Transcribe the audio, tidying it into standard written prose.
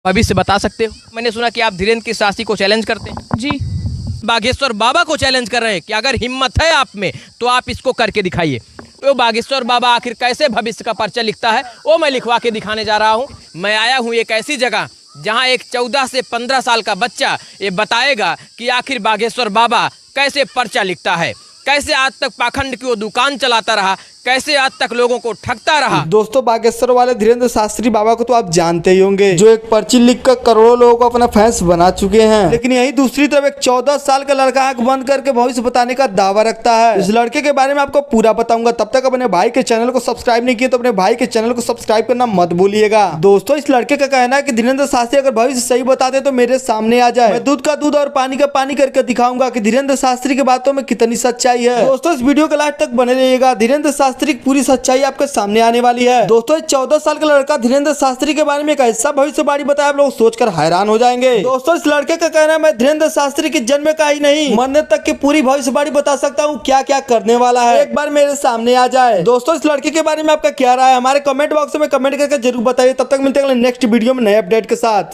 भविष्य बता सकते हो? मैंने सुना कि आप धीरेन्द्र की शास्त्री को चैलेंज करते हैं। जी। बागेश्वर बाबा को चैलेंज कर रहे हैं कि अगर हिम्मत है आप में तो आप इसको करके दिखाइए। तो बागेश्वर बाबा आखिर कैसे भविष्य का पर्चा लिखता है वो मैं लिखवा के दिखाने जा रहा हूँ। मैं आया हूँ एक ऐसी जगह जहाँ एक 14 से 15 साल का बच्चा ये बताएगा कि आखिर बागेश्वर बाबा कैसे पर्चा लिखता है, कैसे आज तक पाखंड की वो दुकान चलाता रहा, कैसे आज तक लोगों को ठगता रहा। दोस्तों, बागेश्वर वाले धीरेन्द्र शास्त्री बाबा को तो आप जानते ही होंगे, जो एक पर्ची लिखकर करोड़ों लोगों को अपना फैंस बना चुके हैं। लेकिन यही दूसरी तरफ एक 14 साल का लड़का आंख बंद करके भविष्य बताने का दावा रखता है। इस लड़के के बारे में आपको पूरा बताऊंगा। तब तक अपने भाई के चैनल को सब्सक्राइब नहीं किया तो अपने भाई के चैनल को सब्सक्राइब करना मत भूलिएगा। दोस्तों, इस लड़के का कहना है कि धीरेन्द्र शास्त्री अगर भविष्य सही बता दे तो मेरे सामने आ जाए, मैं दूध का दूध और पानी का पानी करके दिखाऊंगा कि धीरेन्द्र शास्त्री की बातों में कितनी सच्चाई है। दोस्तों, इस वीडियो के लास्ट तक बने रहिएगा। धीरेन्द्र शास्त्री की पूरी सच्चाई आपके सामने आने वाली है। दोस्तों, 14 साल का लड़का धीरेन्द्र शास्त्री के बारे में एक ऐसा भविष्यवाणी बताया, आप लोग सोचकर हैरान हो जाएंगे। दोस्तों, इस लड़के का कहना है मैं धीरेन्द्र शास्त्री के जन्म का ही नहीं मरने तक की पूरी भविष्यवाणी बता सकता हूँ, क्या क्या करने वाला है, एक बार मेरे सामने आ जाए। दोस्तों, इस लड़के के बारे में आपका क्या राय है हमारे कमेंट बॉक्स में कमेंट करके जरूर बताइए। तब तक मिलते हैं नेक्स्ट वीडियो में नए अपडेट के साथ।